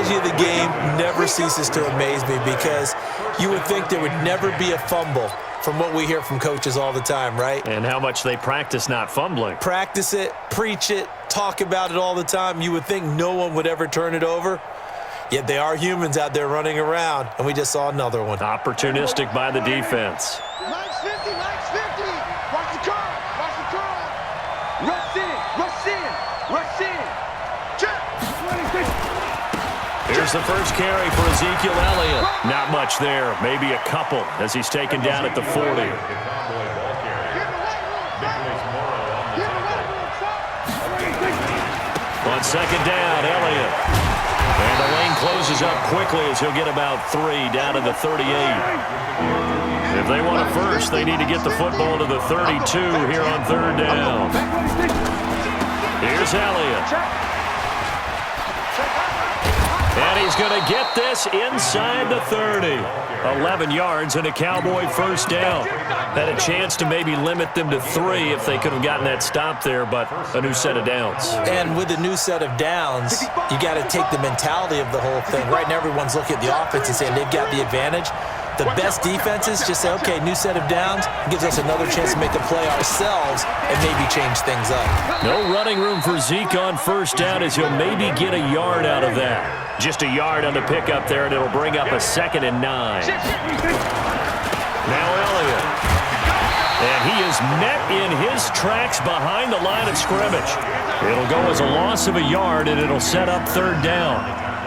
psychology of the game never ceases to amaze me because you would think there would never be a fumble from what we hear from coaches all the time, right? And how much they practice not fumbling. Practice it, preach it, talk about it all the time. You would think no one would ever turn it over. Yet they are humans out there running around, and we just saw another one. Opportunistic by the defense. Max 50, Max 50. Watch the curl, watch the curl. Rush in, rush in, rush in. Check. Here's the first carry for Ezekiel Elliott. Not much there, maybe a couple as he's taken down at the 40. On second down, Elliott. And the lane closes up quickly as he'll get about 3 down to the 38. If they want a first, they need to get the football to the 32 here on third down. Here's Elliott. And he's going to get this inside the 30. 11 yards and a Cowboy first down. Had a chance to maybe limit them to 3 if they could have gotten that stop there, but a new set of downs. And with a new set of downs, you got to take the mentality of the whole thing. Right now, everyone's looking at the offense and saying they've got the advantage. The best defenses just say, okay, new set of downs, gives us another chance to make a play ourselves and maybe change things up. No running room for Zeke on first down as he'll maybe get a yard out of that. Just a yard on the pickup there, and it'll bring up a 2nd and 9. Now Elliott. And he is met in his tracks behind the line of scrimmage. It'll go as a loss of a yard, and it'll set up third down.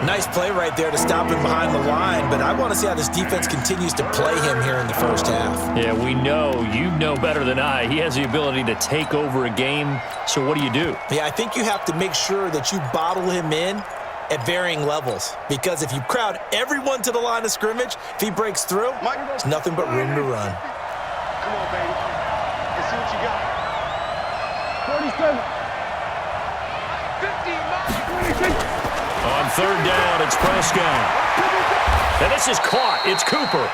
Nice play right there to stop him behind the line, but I want to see how this defense continues to play him here in the first half. Yeah, we know. You know better than I. He has the ability to take over a game, so what do you do? Yeah, I think you have to make sure that you bottle him in at varying levels, because if you crowd everyone to the line of scrimmage, if he breaks through, there's nothing but room to run. Come on, baby. Let's see what you got. 47. 50, On third down, it's Prescott. And this is caught. It's Cooper.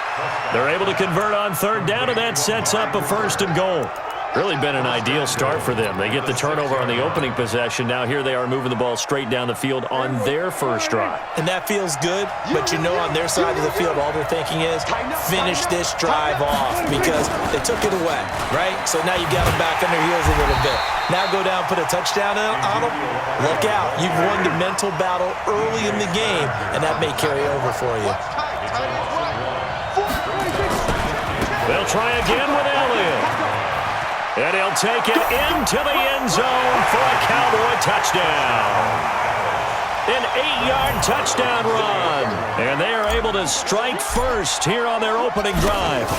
They're able to convert on third down, and that sets up a 1st and goal. Really been an ideal start for them. They get the turnover on the opening possession. Now here they are moving the ball straight down the field on their first drive. And that feels good, but you know on their side of the field, all they're thinking is finish this drive off because they took it away, right? So now you got them back on their heels a little bit. Now go down, put a touchdown on them. Look out. You've won the mental battle early in the game, and that may carry over for you. They'll try again with Elliott. And he'll take it into the end zone for a Cowboy touchdown. An 8-yard touchdown run. And they are able to strike first here on their opening drive.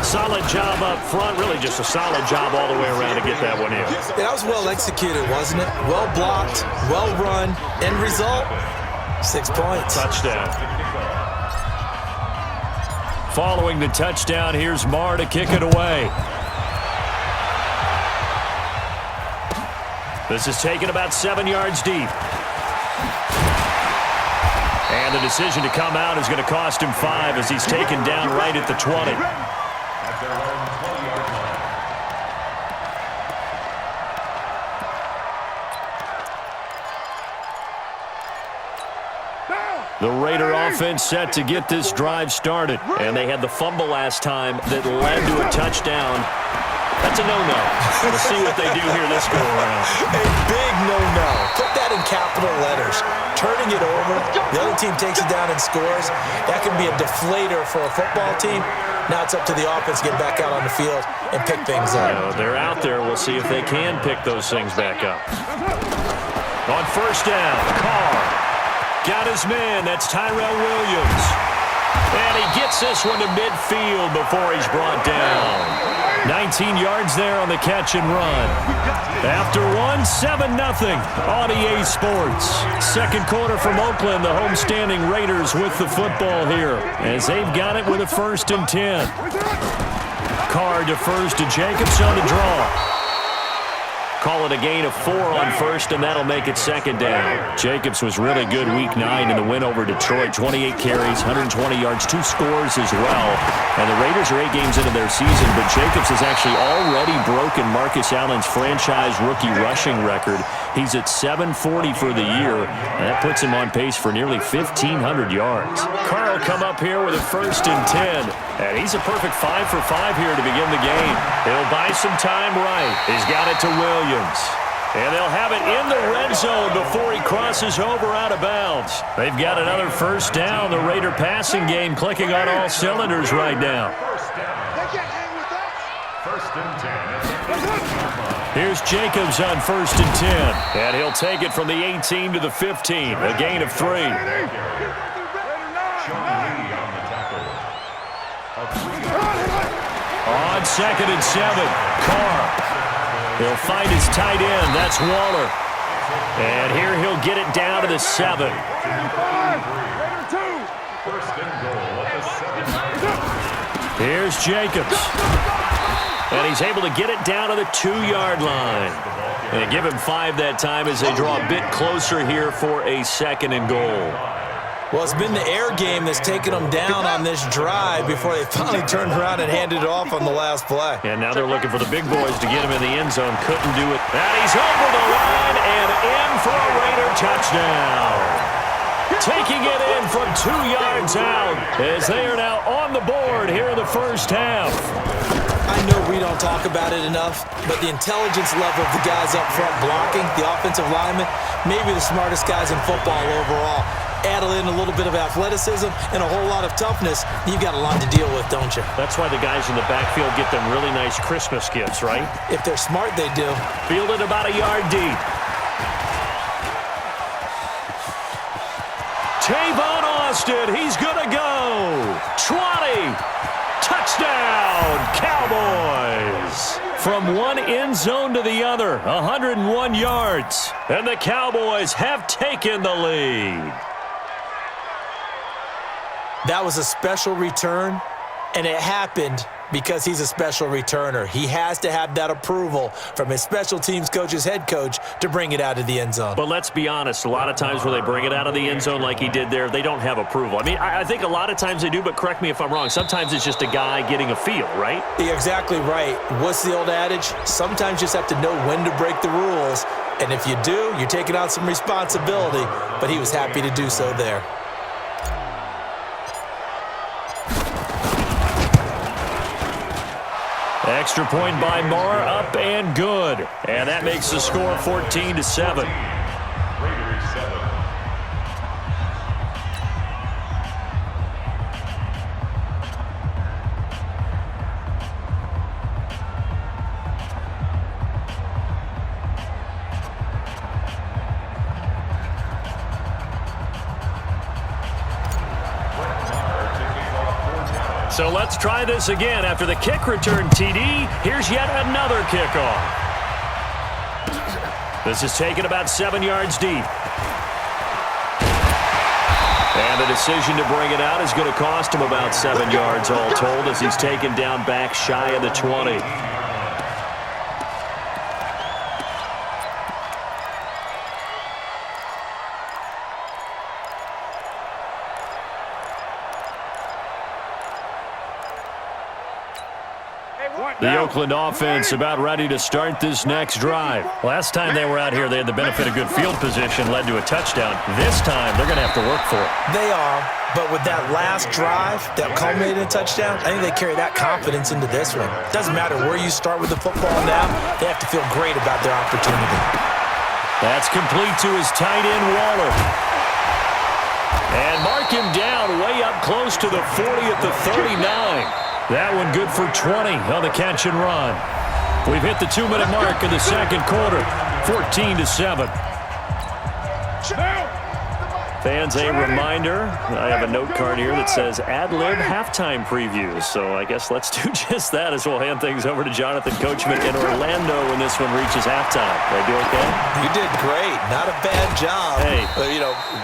Solid job up front. Really just a solid job all the way around to get that one in. That was well executed, wasn't it? Well blocked, well run. End result, 6 points. Touchdown. Following the touchdown, here's Marr to kick it away. This is taken about 7 yards deep. And the decision to come out is going to cost him 5 as he's taken down right at the 20. The Raider offense set to get this drive started. And they had the fumble last time that led to a touchdown. That's a no-no. We'll see what they do here this go-around. A big no-no. Put that in capital letters. Turning it over, the other team takes it down and scores. That can be a deflator for a football team. Now it's up to the offense to get back out on the field and pick things up. They're out there. We'll see if they can pick those things back up. On first down, Carr got his man. That's Tyrell Williams. And he gets this one to midfield before he's brought down. 19 yards there on the catch and run. After one, 7-0 on EA Sports. Second quarter from Oakland, the homestanding Raiders with the football here as they've got it with a 1st and 10. Carr defers to Jacobs on the draw. Call it a gain of 4 on first, and that'll make it second down. Jacobs was really good week 9 in the win over Detroit. 28 carries, 120 yards, 2 scores as well. And the Raiders are 8 games into their season, but Jacobs has actually already broken Marcus Allen's franchise rookie rushing record. He's at 740 for the year, and that puts him on pace for nearly 1,500 yards. Carr will come up here with a 1st and 10, and he's a perfect 5 for 5 here to begin the game. He'll buy some time right. He's got it to Williams. And they'll have it in the red zone before he crosses over out of bounds. They've got another 1st down. The Raider passing game clicking on all cylinders right now. Here's Jacobs on 1st and 10. And he'll take it from the 18 to the 15. A gain of 3. On 2nd and 7, Carr. He'll find his tight end. That's Waller. And here he'll get it down to the 7. Here's Jacobs. And he's able to get it down to the 2-yard line. And they give him 5 that time as they draw a bit closer here for a 2nd and goal. Well, it's been the air game that's taken them down on this drive before they finally turned around and handed it off on the last play. And now they're looking for the big boys to get him in the end zone. Couldn't do it. And he's over the line and in for a Raider touchdown. Taking it in from 2 yards out as they are now on the board here in the 1st half. I know we don't talk about it enough, but the intelligence level of the guys up front blocking, the offensive linemen, maybe the smartest guys in football overall. Add in a little bit of athleticism and a whole lot of toughness, you've got a lot to deal with, don't you? That's why the guys in the backfield get them really nice Christmas gifts, right? If they're smart, they do. Fielded about a yard deep. Tavon Austin, he's going to go. 20. Touchdown, Cowboys. From one end zone to the other, 101 yards. And the Cowboys have taken the lead. That was a special return, and it happened because he's a special returner. He has to have that approval from his special teams coach's head coach to bring it out of the end zone. But let's be honest, a lot of times when they bring it out of the end zone like he did there, they don't have approval. I mean, I think a lot of times they do, but correct me if I'm wrong. Sometimes it's just a guy getting a feel, right? You're exactly right. What's the old adage? Sometimes you just have to know when to break the rules, and if you do, you're taking on some responsibility, but he was happy to do so there. Extra point by Marr, up and good. And that makes the score 14-7. So let's try this again. After the kick return TD, here's yet another kickoff. This is taken about 7 yards deep. And the decision to bring it out is going to cost him about 7 yards all told as he's taken down back shy of the 20. The Oakland offense about ready to start this next drive. Last time they were out here, they had the benefit of good field position, led to a touchdown. This time, they're going to have to work for it. They are, but with that last drive that culminated in a touchdown, I think they carry that confidence into this one. Doesn't matter where you start with the football now, they have to feel great about their opportunity. That's complete to his tight end, Waller. And mark him down way up close to the 40 at the 39. That one good for 20 on the catch and run. We've hit the 2-minute mark in the second quarter, 14-7. Fans, a reminder, I have a note card here that says ad-lib halftime previews. So I guess let's do just that as we'll hand things over to Jonathan Coachman in Orlando when this one reaches halftime. Did I do okay? You did great. Not a bad job. Hey.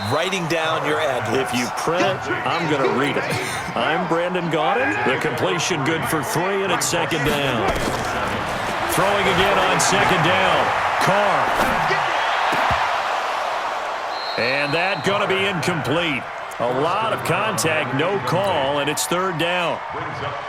Writing down your ad-libs. If you print, I'm going to read it. I'm Brandon Gaudin. The completion good for 3, and it's second down. Throwing again on second down. Carr. And that going to be incomplete. A lot of contact, no call, and it's third down.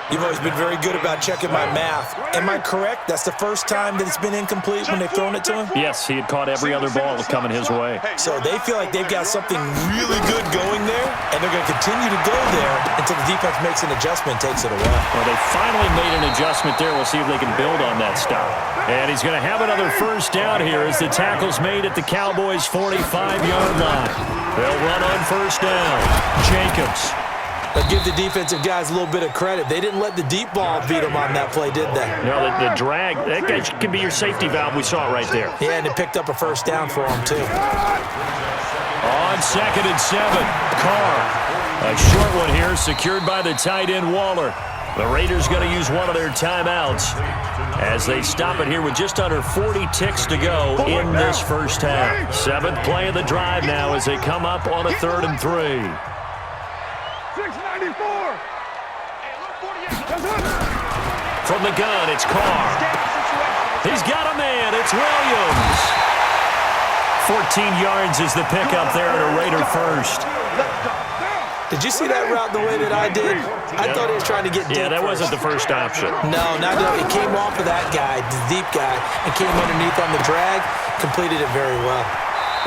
You've always been very good about checking my math. Am I correct? That's the first time that it's been incomplete when they've thrown it to him? Yes, he had caught every other ball coming his way. So they feel like they've got something really good going there, and they're going to continue to go there until the defense makes an adjustment and takes it away. Well, they finally made an adjustment there. We'll see if they can build on that stop. And he's going to have another first down here as the tackle's made at the Cowboys' 45-yard line. They'll run on first down. Jacobs. But give the defensive guys a little bit of credit. They didn't let the deep ball beat them on that play, did they? No, the drag, that guy could be your safety valve. We saw it right there. Yeah, and it picked up a first down for them, too. On 2nd and 7, Carr. A short one here, secured by the tight end, Waller. The Raiders going to use one of their timeouts as they stop it here with just under 40 ticks to go in this first half. 7th play of the drive now as they come up on a 3rd and 3. 694. From the gun, it's Carr. He's got a man. It's Williams. 14 yards is the pickup there at a Raider first. Did you see that route the way that I did? I thought he was trying to get deep. Yeah, that wasn't the first option. No, not that. It came off of that guy, the deep guy, and came underneath on the drag. Completed it very well.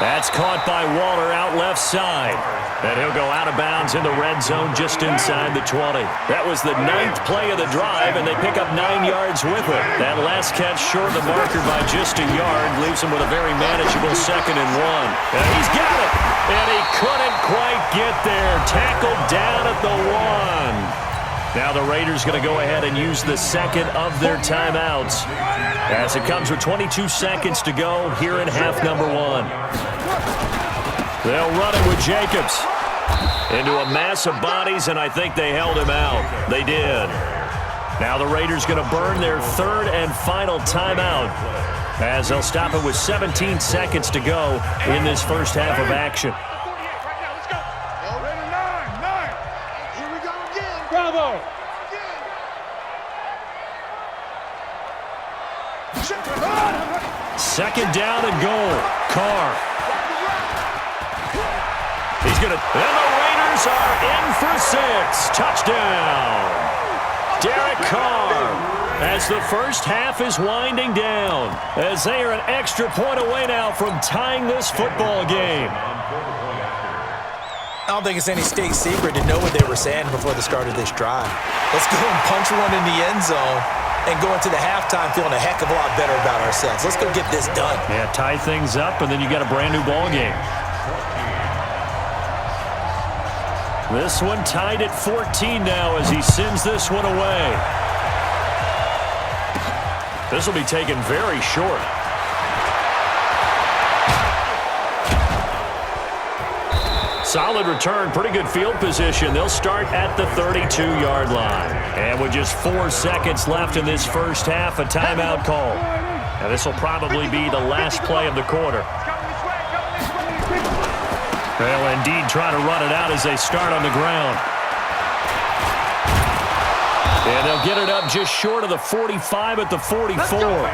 That's caught by Waller out left side. And he'll go out of bounds in the red zone just inside the 20. That was the 9th play of the drive, and they pick up 9 yards with it. That last catch short of the marker by just a yard leaves him with a very manageable 2nd and 1. And he's got it, and he couldn't quite get there. Tackled down at the 1. Now the Raiders going to go ahead and use the second of their timeouts as it comes with 22 seconds to go here in half number 1. They'll run it with Jacobs into a mass of bodies, and I think they held him out. They did. Now the Raiders going to burn their 3rd and final timeout as they'll stop it with 17 seconds to go in this first half of action. Bravo. 2nd down and goal. Carr. He's going to, and the Raiders are in for 6. Touchdown. Derek Carr, as the first half is winding down, as they are an extra point away now from tying this football game. I don't think it's any state secret to know what they were saying before the start of this drive. Let's go and punch one in the end zone and go into the halftime feeling a heck of a lot better about ourselves. Let's go get this done. Yeah, tie things up, and then you got a brand-new ball game. This one tied at 14 now as he sends this one away. This will be taken very short. Solid return, pretty good field position. They'll start at the 32-yard line. And with just 4 seconds left in this first half, a timeout call. Now this will probably be the last play of the quarter. Well, indeed, trying to run it out as they start on the ground. And they'll get it up just short of the 45 at the 44.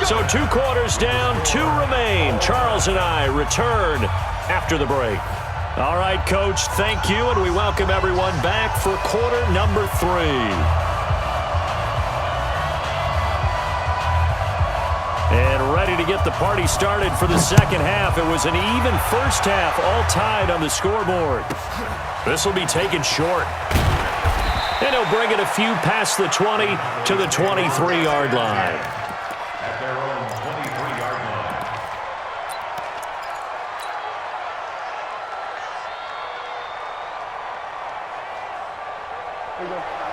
So 2 quarters down, 2 remain. Charles and I return after the break. All right, Coach, thank you, and we welcome everyone back for quarter number 3. And ready to get the party started for the second half. It was an even first half, all tied on the scoreboard. This will be taken short. And he'll bring it a few past the 20 to the 23-yard line. At their own 23-yard line.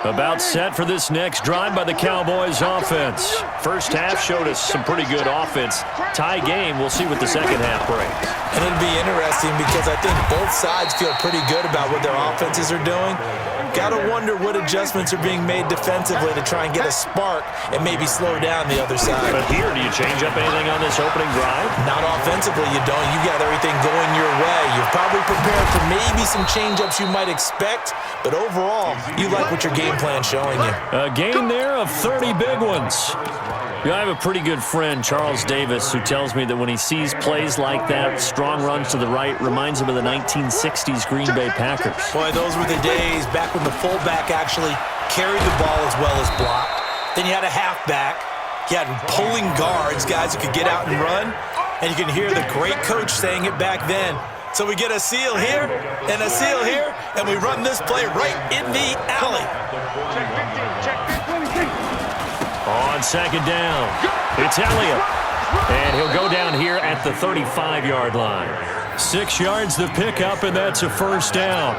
About set for this next drive by the Cowboys offense. First half showed us some pretty good offense. Tie game, we'll see what the second half brings. And it'll be interesting because I think both sides feel pretty good about what their offenses are doing. Got to wonder what adjustments are being made defensively to try and get a spark and maybe slow down the other side. But here, do you change up anything on this opening drive? Not offensively, you don't. You got everything going your way. You're probably prepared for maybe some change-ups you might expect, but overall, you like what your game plan's showing you. A gain there of 30 big ones. I have a pretty good friend, Charles Davis, who tells me that when he sees plays like that, strong runs to the right, reminds him of the 1960s Green Bay Packers. Boy, those were the days back when the fullback actually carried the ball as well as blocked. Then you had a halfback. You had pulling guards, guys who could get out and run. And you can hear the great coach saying it back then. So we get a seal here and a seal here, and we run this play right in the alley. On second down, it's Elliott. And he'll go down here at the 35-yard line. 6 yards the pickup, and that's a first down.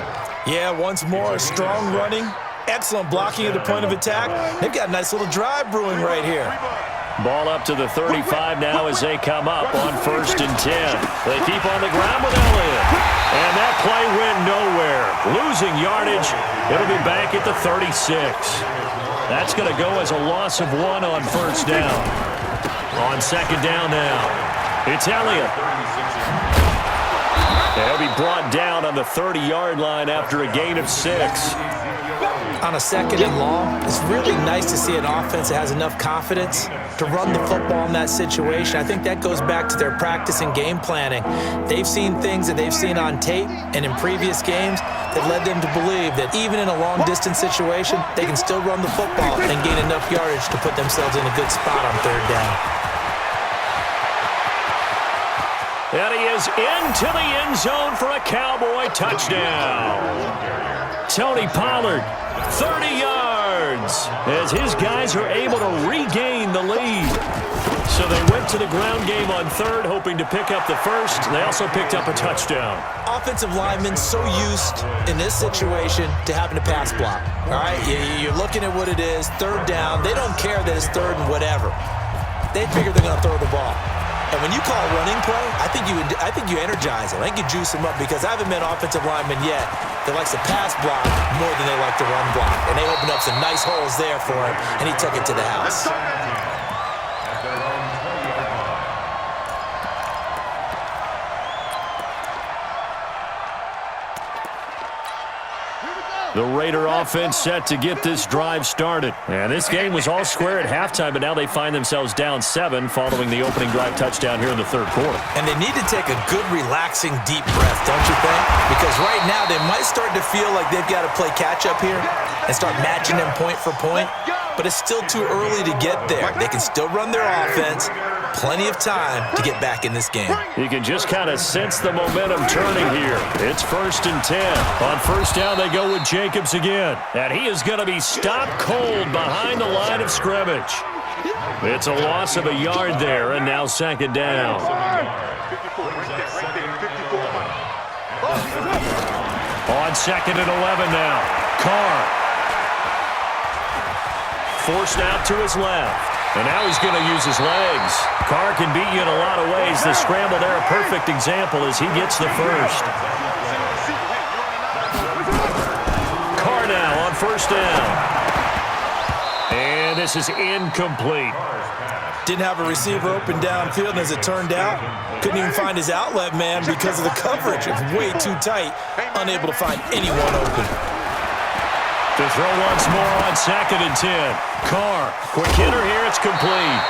Yeah, once more, strong running, excellent blocking at the point of attack. They've got a nice little drive brewing right here. Ball up to the 35 now as they come up on 1st and 10. They keep on the ground with Elliott. And that play went nowhere. Losing yardage. It'll be back at the 36. That's going to go as a loss of 1 on 1st down. On 2nd down now, it's Elliott. He'll be brought down on the 30-yard line after a gain of 6. On a 2nd and long, it's really nice to see an offense that has enough confidence to run the football in that situation. I think that goes back to their practice and game planning. They've seen things that they've seen on tape and in previous games that led them to believe that even in a long-distance situation, they can still run the football and gain enough yardage to put themselves in a good spot on 3rd down. And he is into the end zone for a Cowboy touchdown. Tony Pollard, 30 yards, as his guys are able to regain the lead. So they went to the ground game on 3rd, hoping to pick up the 1st. They also picked up a touchdown. Offensive linemen so used in this situation to having to pass block. All right, you're looking at what it is, 3rd down. They don't care that it's 3rd and whatever. They figure they're going to throw the ball. And when you call a running play, I think you energize them. I think you juice them up, because I haven't met an offensive lineman yet that likes to pass block more than they like to run block. And they opened up some nice holes there for him, and he took it to the house. The Raider offense set to get this drive started. And this game was all square at halftime, but now they find themselves down 7 following the opening drive touchdown here in the 3rd quarter. And they need to take a good, relaxing, deep breath, don't you think? Because right now they might start to feel like they've got to play catch-up here and start matching them point for point. But it's still too early to get there. They can still run their offense. Plenty of time to get back in this game. You can just kind of sense the momentum turning here. It's 1st and 10. On 1st down, they go with Jacobs again. And he is going to be stopped cold behind the line of scrimmage. It's a loss of a yard there, and now 2nd down. On 2nd and 11 now, Carr. Forced out to his left. And now he's going to use his legs. Carr can beat you in a lot of ways. The scramble there, a perfect example as he gets the 1st. Carr now on 1st down. And this is incomplete. Didn't have a receiver open downfield, and as it turned out, couldn't even find his outlet man because of the coverage. It's way too tight, unable to find anyone open. To throw once more on 2nd and 10. Carr, quick hitter here, it's complete.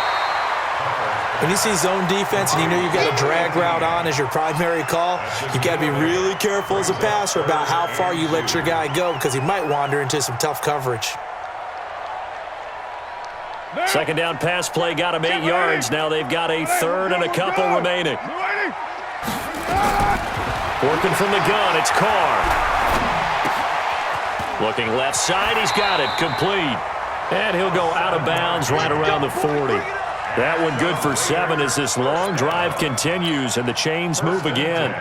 When you see zone defense and you know you've got a drag route on as your primary call, you got to be really careful as a passer about how far you let your guy go, because he might wander into some tough coverage. 2nd down pass play got him 8 yards. Now they've got a 3rd and a couple remaining. Working from the gun, it's Carr. Looking left side, he's got it, complete. And he'll go out of bounds right around the 40. That one good for 7 as this long drive continues and the chains move again.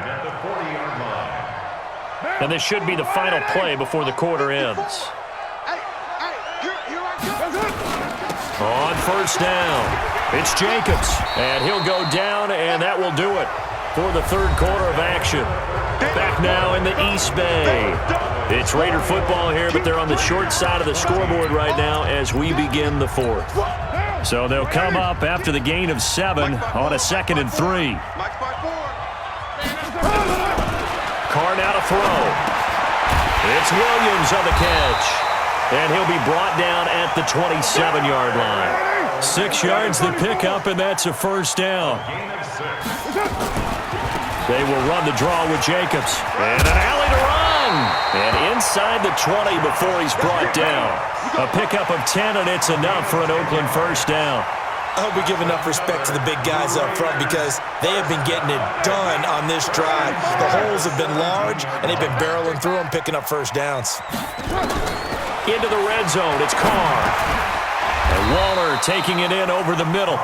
And this should be the final play before the quarter ends. On 1st down, it's Jacobs. And he'll go down, and that will do it for the 3rd quarter of action. Back now in the East Bay. It's Raider football here, but they're on the short side of the scoreboard right now as we begin the 4th. So they'll come up after the gain of 7 on a 2nd and 3. Carr now to throw. It's Williams on the catch. And he'll be brought down at the 27-yard line. 6 yards the pickup, and that's a first down. They will run the draw with Jacobs. And an alley to run. And inside the 20 before he's brought down. A pickup of 10, and it's enough for an Oakland first down. I hope we give enough respect to the big guys up front because they have been getting it done on this drive. The holes have been large, and they've been barreling through them, picking up first downs. Into the red zone, it's Carr. And Waller taking it in over the middle.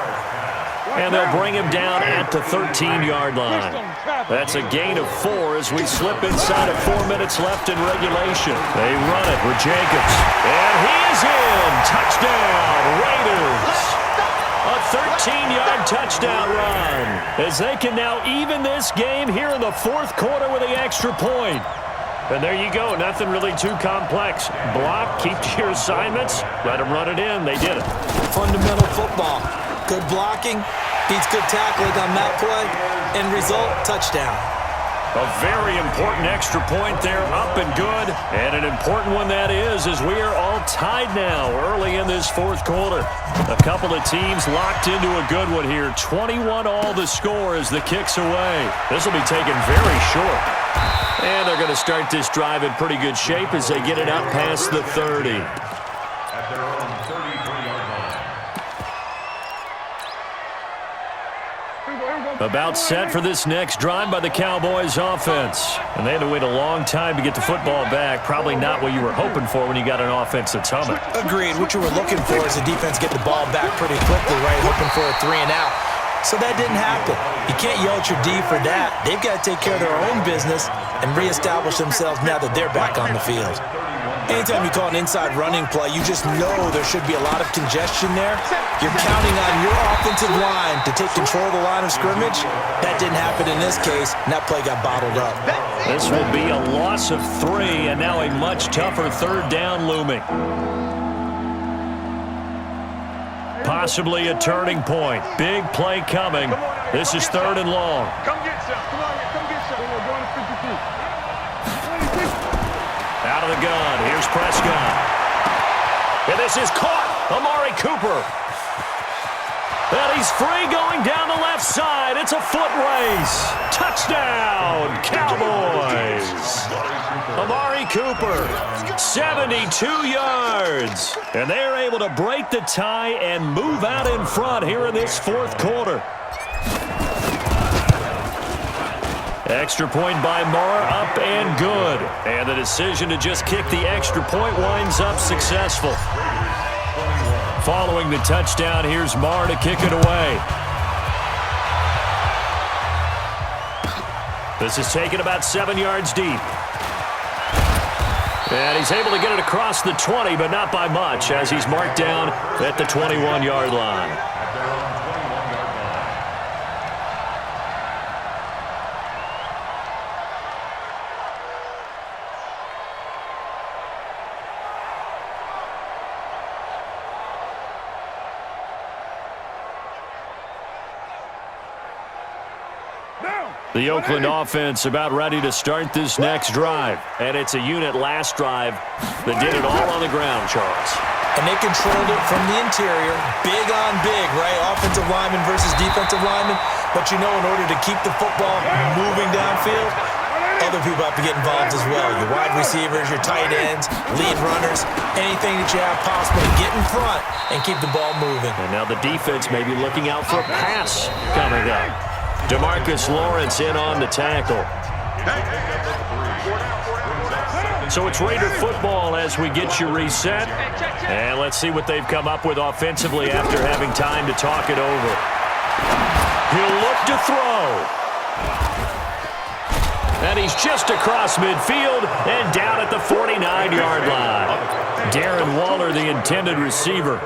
And they'll bring him down at the 13-yard line. That's a gain of 4 as we slip inside of 4 minutes left in regulation. They run it with Jacobs. And he is in. Touchdown, Raiders. A 13-yard touchdown run as they can now even this game here in the fourth quarter with the extra point. And there you go. Nothing really too complex. Block, keep to your assignments, let them run it in. They did it. Fundamental football. Good blocking, beats good tackling on that play, end result, touchdown. A very important extra point there, up and good. And an important one that is, as we are all tied now early in this fourth quarter. A couple of teams locked into a good one here. 21 all the score as the kick's away. This will be taken very short. And they're going to start this drive in pretty good shape as they get it out past the 30. At their own 33-yard line. About set for this next drive by the Cowboys offense. And they had to wait a long time to get the football back. Probably not what you were hoping for when you got an offense that's humming. Agreed. What you were looking for is the defense get the ball back pretty quickly, right? Hoping for a 3 and out. So that didn't happen. You can't yell at your D for that. They've got to take care of their own business and reestablish themselves now that they're back on the field. Anytime you call an inside running play, you just know there should be a lot of congestion there. You're counting on your offensive line to take control of the line of scrimmage. That didn't happen in this case, and that play got bottled up. This will be a loss of 3, and now a much tougher third down looming. Possibly a turning point. Big play coming. This is 3rd and long. Come get some. Come on, come get some. We're going to 50 feet. Out of the gun. Here's Prescott. And this is caught. Amari Cooper. And he's free going down the left side. It's a foot race. Touchdown, Cowboys. Amari Cooper, 72 yards. And they're able to break the tie and move out in front here in this fourth quarter. Extra point by Marr, up and good. And the decision to just kick the extra point winds up successful. Following the touchdown, here's Marr to kick it away. This is taken about 7 yards deep. And he's able to get it across the 20, but not by much, as he's marked down at the 21-yard line. At their own 21-yard line. The Oakland offense about ready to start this next drive. And it's a unit last drive that did it all on the ground, Charles. And they controlled it from the interior, big on big, right? Offensive lineman versus defensive lineman. But you know, in order to keep the football moving downfield, other people have to get involved as well. Your wide receivers, your tight ends, lead runners, anything that you have possible to get in front and keep the ball moving. And now the defense may be looking out for a pass coming up. DeMarcus Lawrence in on the tackle. So it's Raider football as we get you reset. And let's see what they've come up with offensively after having time to talk it over. He'll look to throw. And he's just across midfield and down at the 49-yard line. Darren Waller, the intended receiver.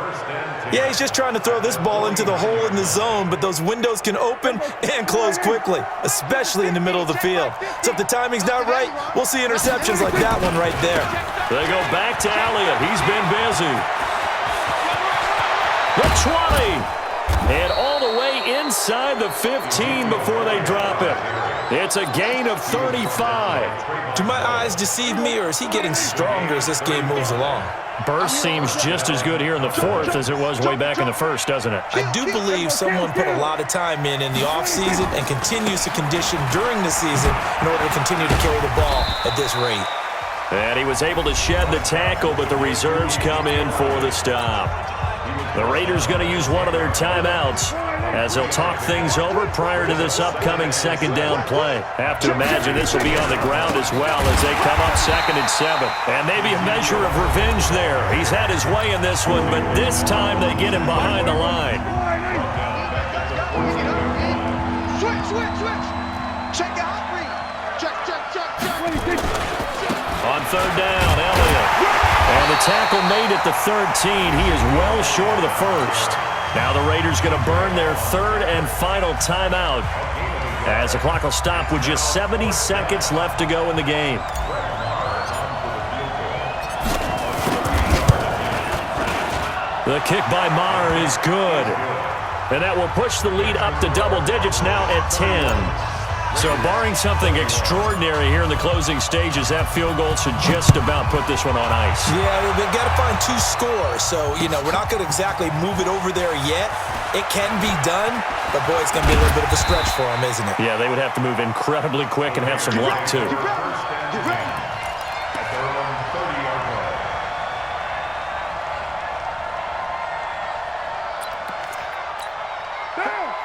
Yeah, he's just trying to throw this ball into the hole in the zone, but those windows can open and close quickly, especially in the middle of the field. So if the timing's not right, we'll see interceptions like that one right there. They go back to Elliott. He's been busy. The 20. And all the way inside the 15 before they drop it. It's a gain of 35. Do my eyes deceive me, or is he getting stronger as this game moves along? Burst seems just as good here in the fourth as it was way back in the first, doesn't it? I do believe someone put a lot of time in the offseason and continues to condition during the season in order to continue to carry the ball at this rate. And he was able to shed the tackle, but the reserves come in for the stop. The Raiders going to use one of their timeouts as they'll talk things over prior to this upcoming second down play. Have to imagine this will be on the ground as well as they come up 2nd and 7. And maybe a measure of revenge there. He's had his way in this one, but this time they get him behind the line. Switch. Check out read. Check. On 3rd down, Elliott. And the tackle made at the 13. He is well short of the first. Now the Raiders going to burn their 3rd and final timeout as the clock will stop with just 70 seconds left to go in the game. The kick by Maher is good. And that will push the lead up to double digits now at 10. So barring something extraordinary here in the closing stages, that field goal should just about put this one on ice. Yeah, they've got to find 2 scores. So, we're not going to exactly move it over there yet. It can be done, but, boy, it's going to be a little bit of a stretch for them, isn't it? Yeah, they would have to move incredibly quick and have some luck, too.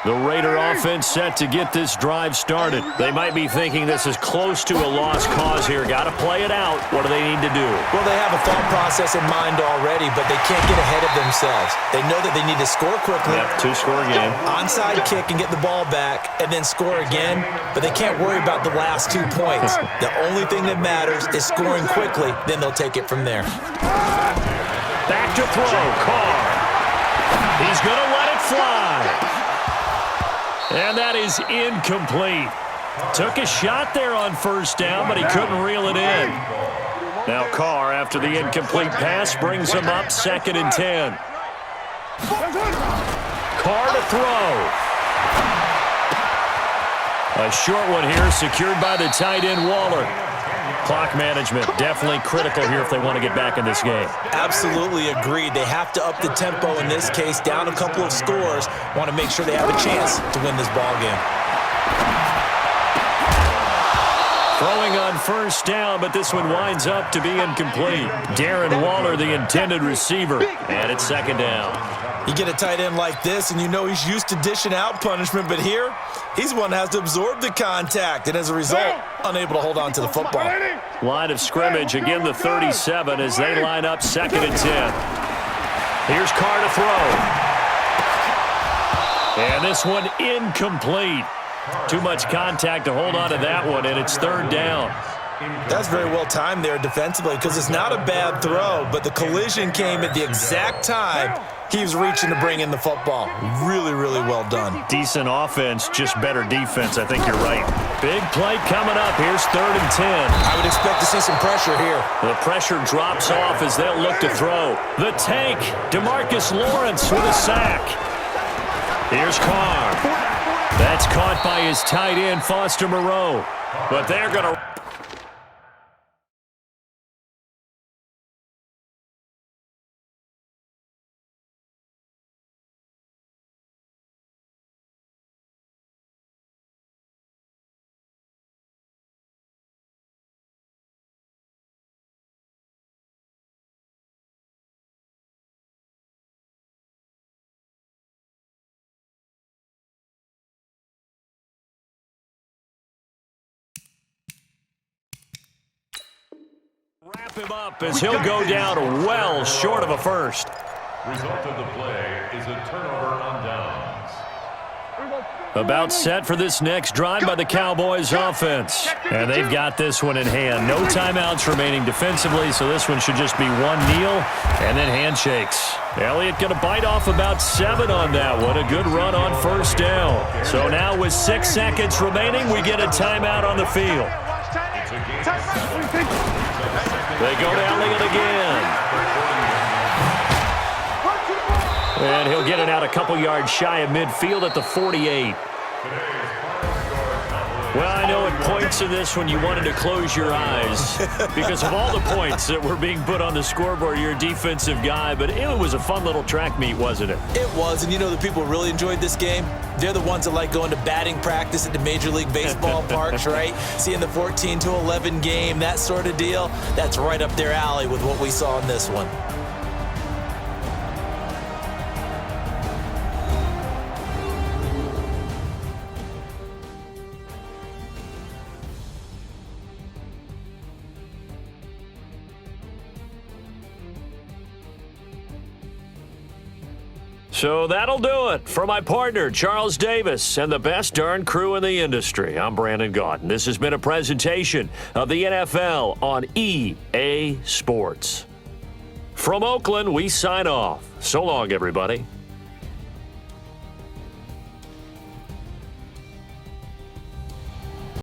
The Raider offense set to get this drive started. They might be thinking this is close to a lost cause here. Got to play it out. What do they need to do? Well, they have a thought process in mind already, but they can't get ahead of themselves. They know that they need to score quickly. Yep, 2-score game. Onside kick and get the ball back, and then score again. But they can't worry about the last 2 points. The only thing that matters is scoring quickly. Then they'll take it from there. Back to throw. Carr. He's going to let it fly. And that is incomplete. Took a shot there on 1st down, but he couldn't reel it in. Now Carr, after the incomplete pass, brings him up 2nd and 10. Carr to throw. A short one here, secured by the tight end Waller. Clock management definitely critical here if they want to get back in this game. Absolutely agreed. They have to up the tempo in this case, down a couple of scores. Want to make sure they have a chance to win this ball game. Throwing on 1st down, but this one winds up to be incomplete. Darren Waller, the intended receiver, and it's 2nd down. You get a tight end like this, and he's used to dishing out punishment, but here, he's one that has to absorb the contact, and as a result, unable to hold on to the football. Line of scrimmage, again the 37 as they line up 2nd and 10. Here's Carr to throw. And this one incomplete. Too much contact to hold on to that one, and it's 3rd down. That's very well timed there defensively because it's not a bad throw, but the collision came at the exact time he was reaching to bring in the football. Really, really well done. Decent offense, just better defense. I think you're right. Big play coming up. Here's 3rd and 10. I would expect to see some pressure here. The pressure drops off as they'll look to throw. The tank, DeMarcus Lawrence with a sack. Here's Carr. That's caught by his tight end, Foster Moreau. But they're going to... wrap him up as he'll go down well short of a first. Result of the play is a turnover on downs. About set for this next drive by the Cowboys offense. And they've got this one in hand. No timeouts remaining defensively, so this one should just be one kneel and then handshakes. Elliott going to bite off about 7 on that one. A good run on 1st down. So now with 6 seconds remaining, we get a timeout on the field. They go to Elliott again. And he'll get it out a couple yards shy of midfield at the 48. Well, I know at points in this when you wanted to close your eyes because of all the points that were being put on the scoreboard. You're a defensive guy, but it was a fun little track meet, wasn't it? It was, and you know the people who really enjoyed this game? They're the ones that like going to batting practice at the Major League Baseball parks, right? Seeing the 14-11 game, that sort of deal. That's right up their alley with what we saw in this one. So that'll do it for my partner, Charles Davis, and the best darn crew in the industry. I'm Brandon Gaudin. This has been a presentation of the NFL on EA Sports. From Oakland, we sign off. So long, everybody.